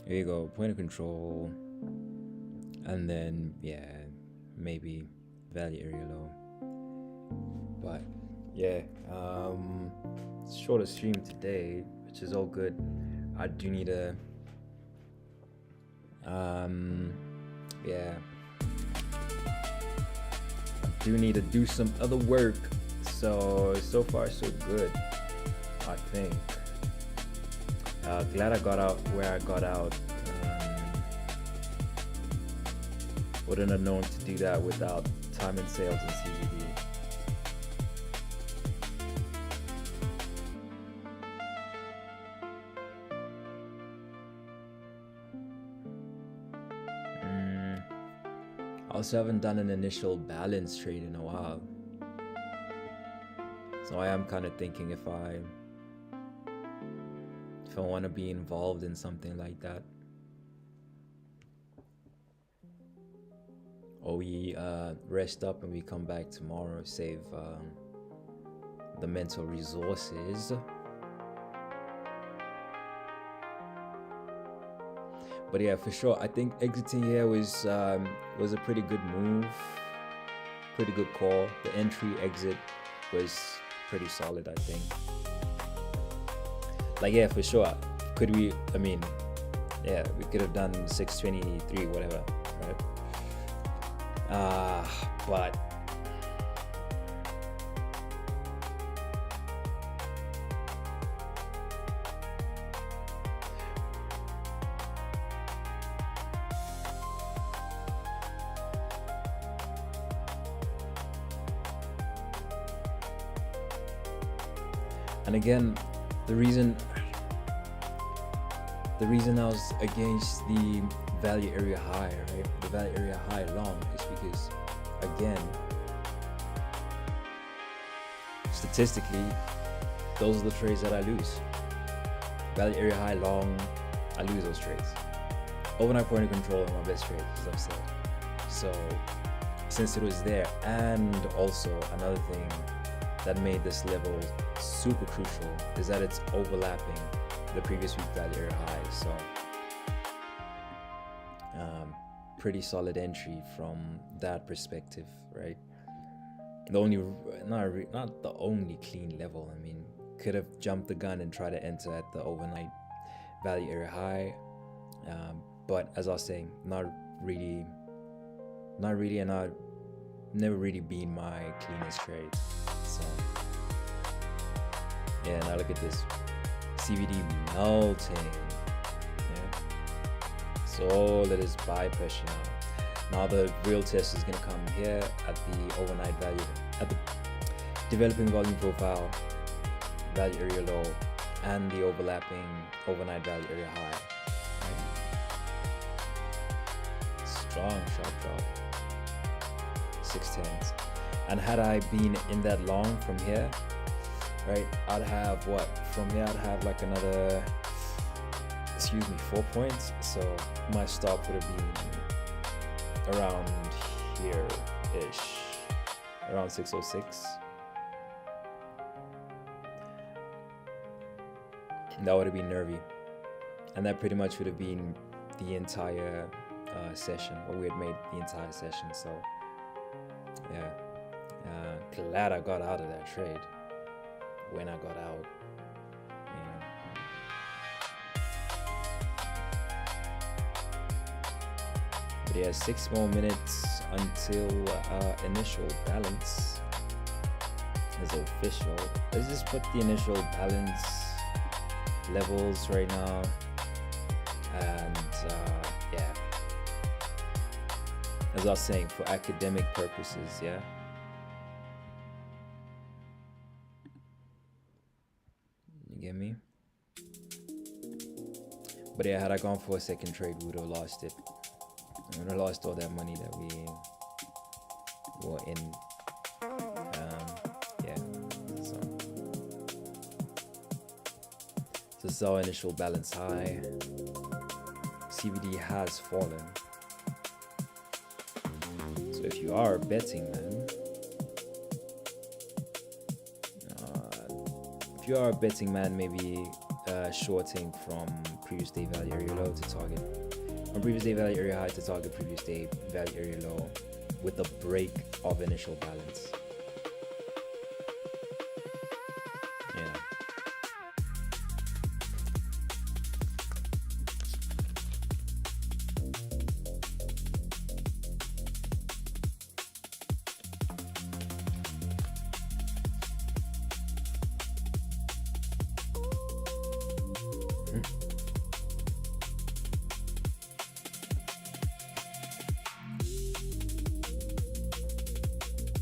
Here you go, point of control. And then, yeah, maybe value area low. But, yeah, shorter stream today, which is all good. I do need a, yeah. I do need to do some other work. So far so good, I think. Glad I got out where I got out. Wouldn't have known to do that without time and sales and CBD. Also haven't done an initial balance trade in a while. So I am kind of thinking if I want to be involved in something like that. or we rest up and we come back tomorrow, save the mental resources. But yeah, for sure, I think exiting here was a pretty good move, pretty good call. The entry exit was pretty solid, I think. Like, yeah, for sure. Could we? I mean, yeah, we could have done 623, whatever, right? But and again, the reason I was against the value area high, right? The value area high long is because, again, statistically, those are the trades that I lose. Value area high long, I lose those trades. Overnight point of control are my best trade, as I've said. So since it was there, and also another thing that made this level super crucial is that it's overlapping the previous week value area high. So pretty solid entry from that perspective, right? The only not the only clean level. I mean, could have jumped the gun and tried to enter at the overnight value area high, but as I was saying, not really, and not never really been my cleanest trade. So yeah, now look at this CVD melting. Yeah. So all it is buy pressure now. Now the real test is gonna come here at the overnight value, at the developing volume profile value area low and the overlapping overnight value area high. Right. Strong sharp drop. 610s. And had I been in that long from here, right, I'd have what? From here I'd have like another 4 points. So my stop would have been around here-ish, around 606. That would have been nervy. And that pretty much would have been the entire session, or we had made the entire session. So yeah, glad I got out of that trade when I got out. But yeah, 6 more minutes until initial balance is official. Let's just put the initial balance levels right now, and yeah, as I was saying, for academic purposes, yeah. You get me? But yeah, had I gone for a second trade, we would have lost it. We would have lost all that money that we were in. Yeah, so this is our initial balance high. CVD has fallen. So if you are a betting man, maybe shorting from previous day value area low to target, from previous day value area high to target previous day value area low with a break of initial balance. Yeah.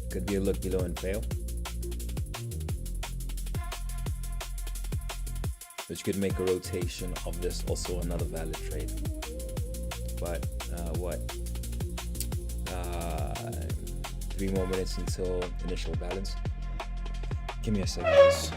Could be a look below and fail, which could make a rotation of this also another valid trade. But 3 more minutes until initial balance. Give me a second, guys.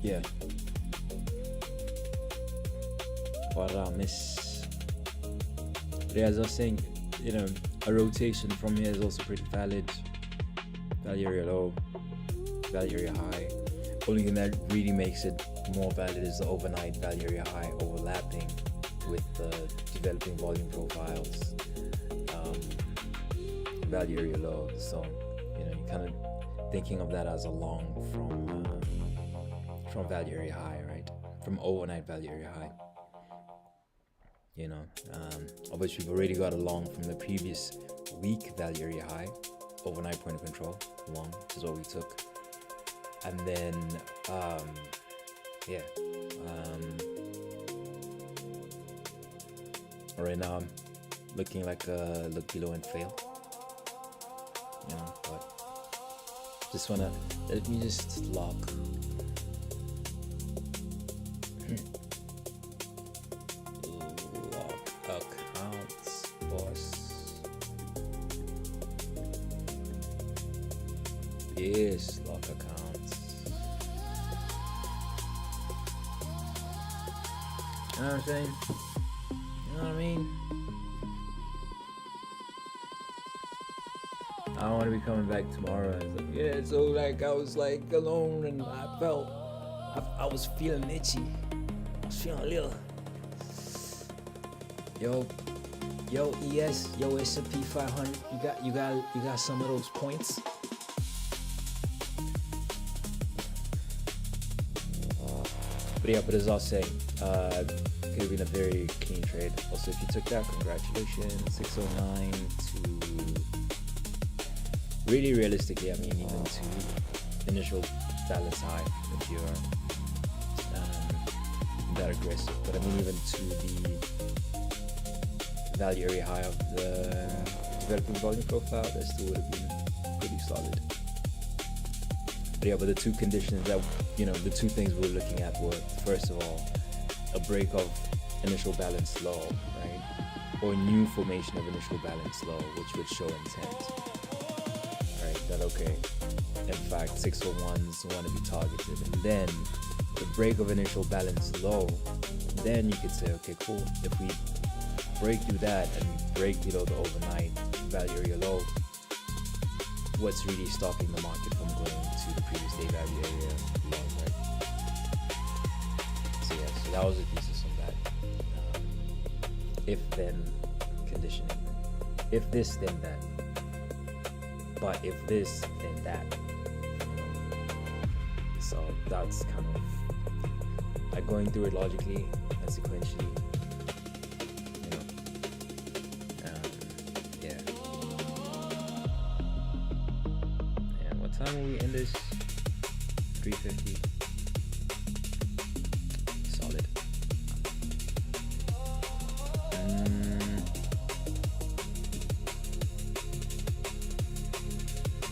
Yeah. What I miss. But yeah, as I was saying, a rotation from here is also pretty valid. Value area low, value area high. Only thing that really makes it more valid is the overnight value area high overlapping with the developing volume profiles, value area low. So you're kind of thinking of that as a long from value area high, right? From overnight value area high. Of which we've already got a long from the previous week value area high, overnight point of control long, which is what we took. And then right now I'm looking like a look below and fail, but let me just lock. Lock accounts, boss. Yes, lock accounts. You know what I'm saying? You know what I mean? I don't want to be coming back tomorrow. It's like, yeah, so like I was like alone and I was feeling itchy. I was feeling a little. Yo, ES, yo, S&P 500. You got some of those points. But as I was saying, could have been a very clean trade. Also, if you took that, congratulations. 609 to really realistically, I mean, even to initial balance high if you're that aggressive. But I mean, even to the value area high of the developing volume profile, that still would have been pretty solid. But the two conditions that, the two things we were looking at were, first of all, a break of initial balance low, right? Or new formation of initial balance low, which would show intent, right? That, okay, in fact, 601s want to be targeted. And then the break of initial balance low, then you could say, okay, cool. If we break through that and break below the overnight value area low, what's really stopping the market from going to the previous day value area low, right? So yeah, so that was the thesis on that. If then conditioning. If this, then that. But if this, then that. So that's kind of like going through it logically and sequentially. Time will we end this? 350. Solid.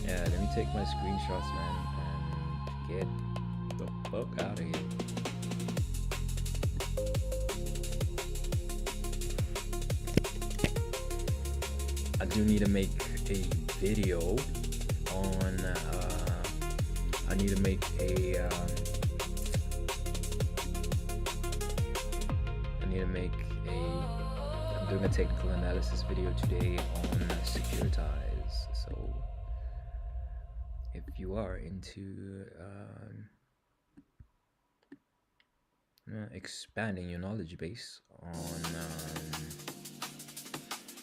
Yeah, let me take my screenshots, man, and get the fuck out of here. I do need to make a video on I need to make I'm doing a technical analysis video today on Securitize. So if you are into expanding your knowledge base on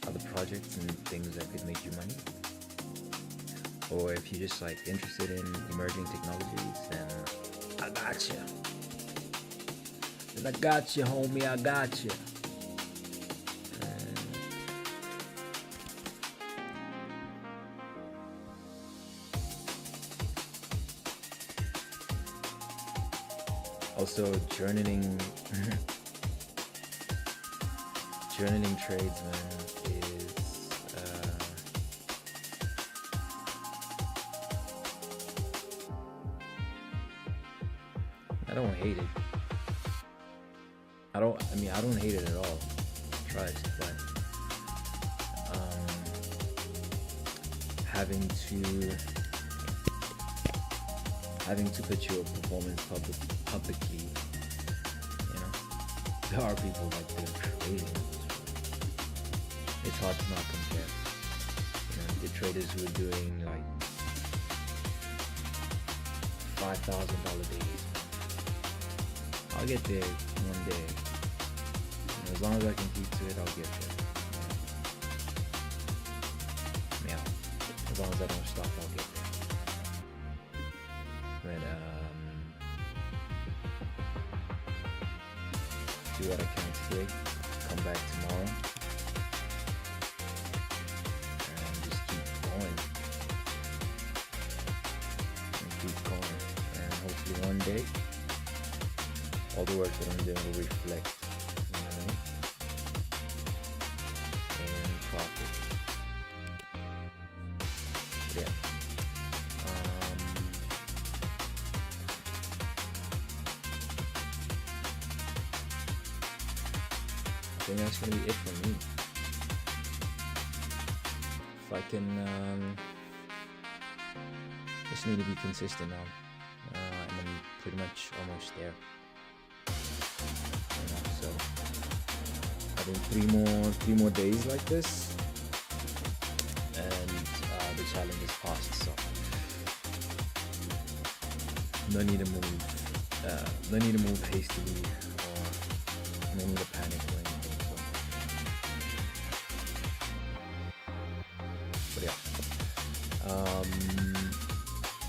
other projects and things that could make you money. Or if you're just like interested in emerging technologies, then I got you. Then I got you, homie. I got you. Also, journaling tradesman is I don't hate it. I don't hate it at all. Trust, but having to put your performance publicly, you know, there are people like they're crazy. It's hard to not compare. You know, the traders who are doing like $5,000 days. I'll get there one day. And as long as I can keep to it, I'll get there. Yeah. As long as I don't stop, I'll get there. But do what I can today. Come back tomorrow. And just keep going. And hopefully one day all the work that I'm doing will reflect, you know, in profit. Yeah. I think that's gonna be it for me. If I can, just need to be consistent now, and I'm pretty much almost there. So I think three more days like this, and the challenge is passed. So no need to move hastily, or no need to panic or anything. So, but yeah,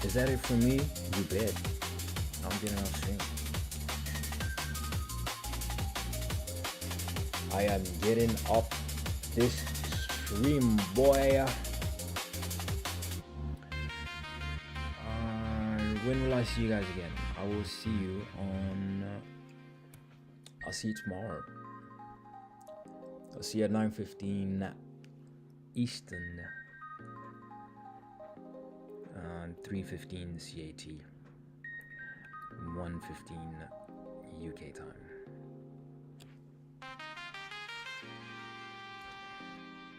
is that it for me? You bet. I'm getting off stream. I am getting off this stream, boy. When will I see you guys again? I will see you on. I'll see you tomorrow. I'll see you at 9:15 Eastern, 3:15 CAT, 1:15 UK time.